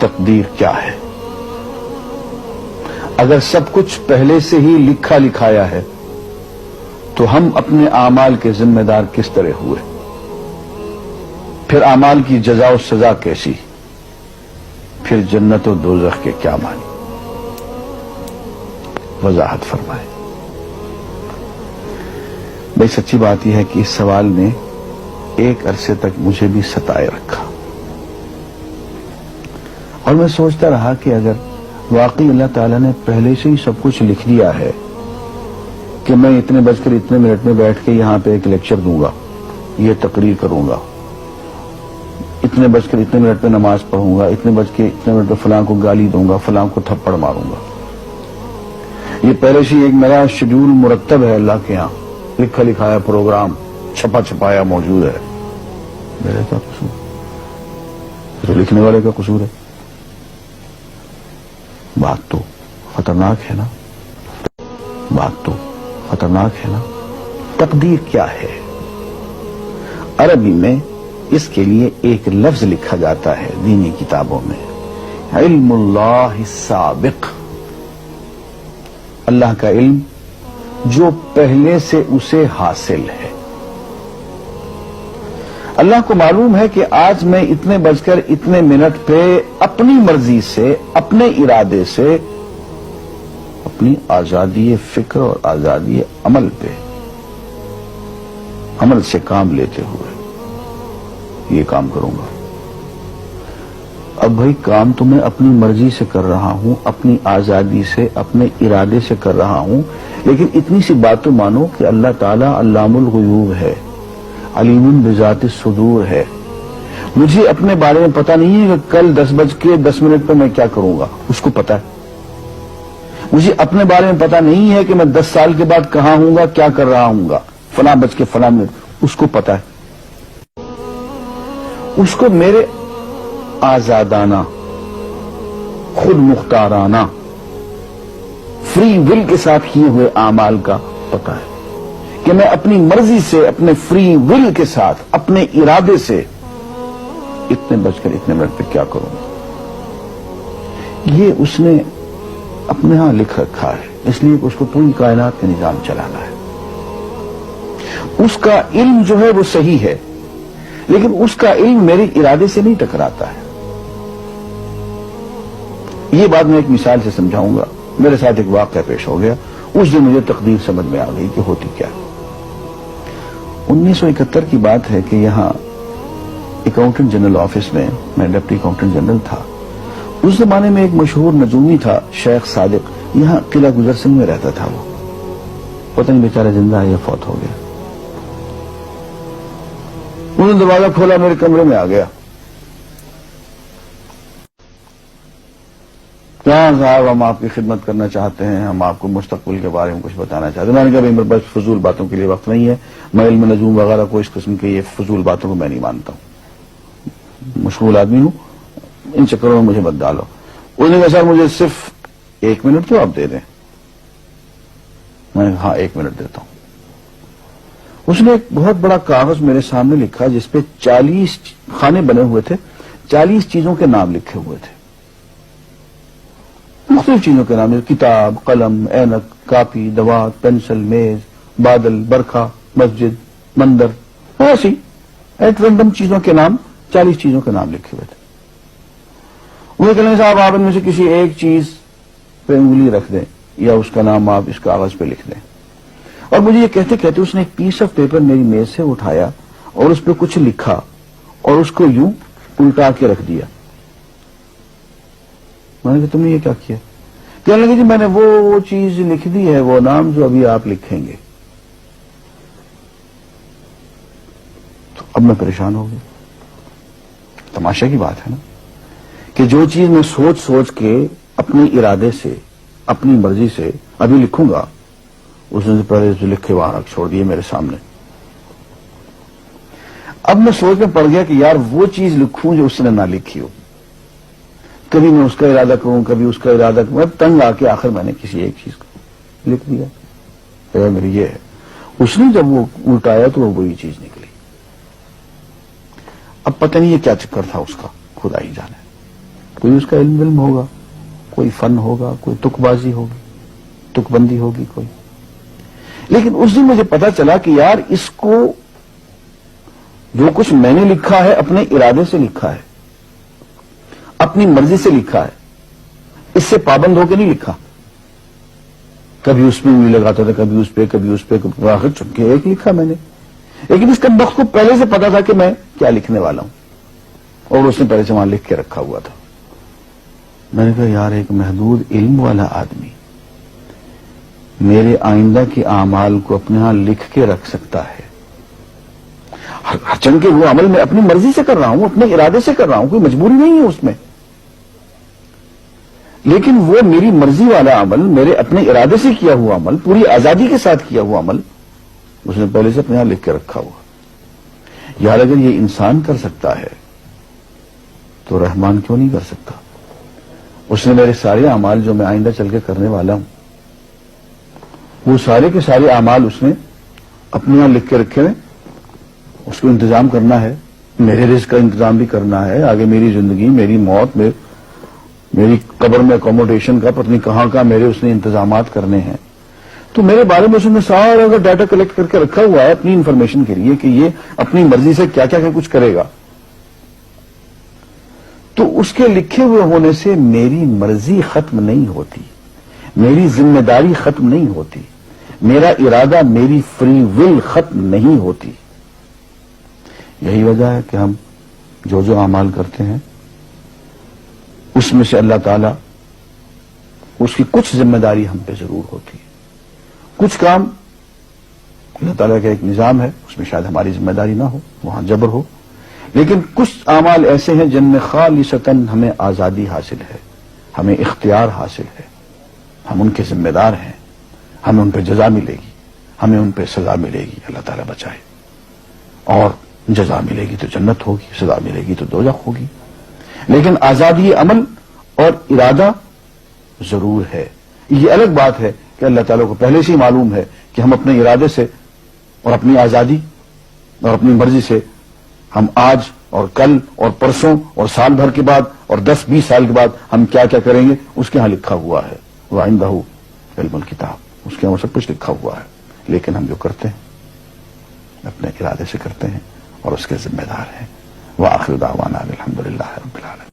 تقدیر کیا ہے؟ اگر سب کچھ پہلے سے ہی لکھا لکھایا ہے تو ہم اپنے اعمال کے ذمہ دار کس طرح ہوئے؟ پھر اعمال کی جزا و سزا کیسی؟ پھر جنت و دوزخ کے کیا معنی؟ وضاحت فرمائے۔ بھئی سچی بات یہ ہے کہ اس سوال نے ایک عرصے تک مجھے بھی ستائے رکھا، اور میں سوچتا رہا کہ اگر واقعی اللہ تعالیٰ نے پہلے سے ہی سب کچھ لکھ دیا ہے کہ میں اتنے بج کر اتنے منٹ میں بیٹھ کے یہاں پہ ایک لیکچر دوں گا، یہ تقریر کروں گا، اتنے بج کر اتنے منٹ میں نماز پڑھوں گا، اتنے بج کے اتنے منٹ میں فلاں کو گالی دوں گا، فلاں کو تھپڑ ماروں گا، یہ پہلے سے ایک میرا شیڈول مرتب ہے اللہ کے ہاں، لکھا لکھایا پروگرام چھپا چھپایا موجود ہے، میرا کیا قصور؟ تو لکھنے والے کا قصور ہے؟ بات تو خطرناک ہے نا، بات تو خطرناک ہے نا۔ تقدیر کیا ہے؟ عربی میں اس کے لیے ایک لفظ لکھا جاتا ہے دینی کتابوں میں، علم اللہ السابق، اللہ کا علم جو پہلے سے اسے حاصل ہے۔ اللہ کو معلوم ہے کہ آج میں اتنے بج کر اتنے منٹ پہ اپنی مرضی سے، اپنے ارادے سے، اپنی آزادی فکر اور آزادی عمل پہ، عمل سے کام لیتے ہوئے یہ کام کروں گا۔ اب بھائی کام تو میں اپنی مرضی سے کر رہا ہوں، اپنی آزادی سے، اپنے ارادے سے کر رہا ہوں، لیکن اتنی سی بات تو مانو کہ اللہ تعالیٰ علام الغیوب ہے، علیم بذات الصدور ہے۔ مجھے اپنے بارے میں پتہ نہیں ہے کہ کل 10:10 پہ میں کیا کروں گا، اس کو پتا ہے۔ مجھے اپنے بارے میں پتہ نہیں ہے کہ میں 10 سال کے بعد کہاں ہوں گا، کیا کر رہا ہوں گا، فلاں بج کے فلاں منٹ، اس کو پتا ہے۔ اس کو میرے آزادانہ، خود مختارانہ، فری ول کے ساتھ کیے ہوئے اعمال کا پتا ہے کہ میں اپنی مرضی سے، اپنے فری ول کے ساتھ، اپنے ارادے سے اتنے بج کر اتنے منٹ پہ کیا کروں گا۔ یہ اس نے اپنے ہاں لکھ رکھا ہے، اس لیے کہ اس کو پوری کائنات کا نظام چلانا ہے۔ اس کا علم جو ہے وہ صحیح ہے، لیکن اس کا علم میرے ارادے سے نہیں ٹکراتا ہے۔ یہ بات میں ایک مثال سے سمجھاؤں گا۔ میرے ساتھ ایک واقعہ پیش ہو گیا، اس دن مجھے تقدیر سمجھ میں آ گئی کہ ہوتی کیا۔ 1971 کی بات ہے کہ یہاں اکاؤنٹنٹ جنرل آفس میں میں ڈپٹی اکاؤنٹنٹ جنرل تھا۔ اس زمانے میں ایک مشہور نجومی تھا شیخ صادق، یہاں قلعہ گزر سنگھ میں رہتا تھا۔ وہ پتہ نہیں بیچارہ زندہ ہے یا فوت ہو گیا۔ انہوں نے دروازہ کھولا، میرے کمرے میں آ گیا۔ کیا صاحب، ہم آپ کی خدمت کرنا چاہتے ہیں، ہم آپ کو مستقبل کے بارے میں کچھ بتانا چاہتے ہیں۔ میں نے کہا میرے پاس فضول باتوں کے لیے وقت نہیں ہے، میں علم نجوم وغیرہ کو، اس قسم کے یہ فضول باتوں کو میں نہیں مانتا ہوں، مشغول آدمی ہوں، ان چکروں میں مجھے مت ڈالو۔ انہوں نے کہا سر مجھے صرف 1 منٹ تو آپ دے دیں۔ میں نے کہا ہاں 1 منٹ دیتا ہوں۔ اس نے ایک بہت بڑا کاغذ میرے سامنے لکھا جس پہ 40 خانے بنے ہوئے تھے، 40 چیزوں کے نام لکھے ہوئے تھے، مختلف چیزوں کے نام، کتاب، قلم، اینک، کاپی، دوات، پینسل، میز، بادل، برکھا، مسجد، مندر، ایسی ایٹ رینڈم چیزوں کے نام، 40 چیزوں کے نام لکھے ہوئے تھے۔ وہ کہنے صاحب آپ ان میں سے کسی ایک چیز پہ انگلی رکھ دیں یا اس کا نام آپ اس کاغذ پہ لکھ دیں۔ اور مجھے یہ کہتے کہتے اس نے ایک پیس آف پیپر میری میز سے اٹھایا اور اس پہ کچھ لکھا اور اس کو یوں الٹا کے رکھ دیا۔ میں نے کہا تم نے یہ کیا کیا؟ کہنے لگے جی میں نے وہ چیز لکھ دی ہے، وہ نام جو ابھی آپ لکھیں گے۔ تو اب میں پریشان ہو گیا۔ تماشا کی بات ہے نا کہ جو چیز میں سوچ سوچ کے اپنے ارادے سے، اپنی مرضی سے ابھی لکھوں گا، اس نے پہلے جو لکھے وہاں رکھ چھوڑ دیے میرے سامنے۔ اب میں سوچ میں پڑ گیا کہ یار وہ چیز لکھوں جو اس نے نہ لکھی ہو، کبھی میں اس کا ارادہ کروں، کبھی اس کا ارادہ کروں، میں تنگ آ کے آخر میں نے کسی ایک چیز کو لکھ دیا، میری یہ ہے۔ اس نے جب وہ الٹایا تو وہ وہی چیز نکلی۔ اب پتہ نہیں یہ کیا چکر تھا اس کا، خدا ہی جانے۔ کوئی اس کا علم ہوگا، کوئی فن ہوگا، کوئی تک بازی ہوگی، تک بندی ہوگی کوئی. لیکن اس دن مجھے پتا چلا کہ یار اس کو جو کچھ میں نے لکھا ہے اپنے ارادے سے لکھا ہے، اپنی مرضی سے لکھا ہے، اس سے پابند ہو کے نہیں لکھا. کبھی اس میں انگلی لگاتا تھا، کبھی اس پہ، کبھی اس پہ، آخر چن کے ایک لکھا میں نے. لیکن اس کا بخت کو پہلے سے پتا تھا کہ میں کیا لکھنے والا ہوں، اور اس نے پہلے سے وہاں لکھ کے رکھا ہوا تھا. میں نے کہا یار ایک محدود علم والا آدمی میرے آئندہ کے اعمال کو اپنے ہاں لکھ کے رکھ سکتا ہے. چن کے وہ عمل میں اپنی مرضی سے کر رہا ہوں، اپنے ارادے سے کر رہا ہوں، کوئی مجبوری نہیں ہے اس میں. لیکن وہ میری مرضی والا عمل، میرے اپنے ارادے سے کیا ہوا عمل، پوری آزادی کے ساتھ کیا ہوا عمل، اس نے پہلے سے اپنے یہاں لکھ کے رکھا ہوا. یار اگر یہ انسان کر سکتا ہے تو رحمان کیوں نہیں کر سکتا؟ اس نے میرے سارے اعمال جو میں آئندہ چل کے کرنے والا ہوں، وہ سارے کے سارے اعمال اس نے اپنے یہاں لکھ کے رکھے ہیں. اس کو انتظام کرنا ہے، میرے رزق کا انتظام بھی کرنا ہے، آگے میری زندگی، میری موت میں، میری قبر میں اکوموڈیشن کا پتہ نہیں کہاں کا میرے اس نے انتظامات کرنے ہیں. تو میرے بارے میں اس نے سارا کا ڈیٹا کلیکٹ کر کے رکھا ہوا ہے اپنی انفارمیشن کے لیے کہ یہ اپنی مرضی سے کیا کیا کچھ کرے گا. تو اس کے لکھے ہوئے ہونے سے میری مرضی ختم نہیں ہوتی، میری ذمہ داری ختم نہیں ہوتی، میرا ارادہ، میری فری ول ختم نہیں ہوتی. یہی وجہ ہے کہ ہم جو اعمال کرتے ہیں اس میں سے اللہ تعالیٰ اس کی کچھ ذمہ داری ہم پہ ضرور ہوتی ہے. کچھ کام اللہ تعالیٰ کا ایک نظام ہے، اس میں شاید ہماری ذمہ داری نہ ہو، وہاں جبر ہو. لیکن کچھ اعمال ایسے ہیں جن میں خالصتاً ہمیں آزادی حاصل ہے، ہمیں اختیار حاصل ہے، ہم ان کے ذمہ دار ہیں، ہمیں ان پہ جزا ملے گی، ہمیں ان پہ سزا ملے گی، اللہ تعالیٰ بچائے. اور جزا ملے گی تو جنت ہوگی، سزا ملے گی تو دوزخ ہوگی. لیکن آزادی عمل اور ارادہ ضرور ہے. یہ الگ بات ہے کہ اللہ تعالیٰ کو پہلے سے ہی معلوم ہے کہ ہم اپنے ارادے سے اور اپنی آزادی اور اپنی مرضی سے ہم آج اور کل اور پرسوں اور سال بھر کے بعد اور 10-20 سال کے بعد ہم کیا کیا کریں گے اس کے ہاں لکھا ہوا ہے. وَعِندَهُ عِلْمُ الْكِتَابِ، اس کے ہاں سب کچھ لکھا ہوا ہے. لیکن ہم جو کرتے ہیں اپنے ارادے سے کرتے ہیں اور اس کے ذمہ دار ہیں. وآخر دعوانا الحمدللہ رب العالمین.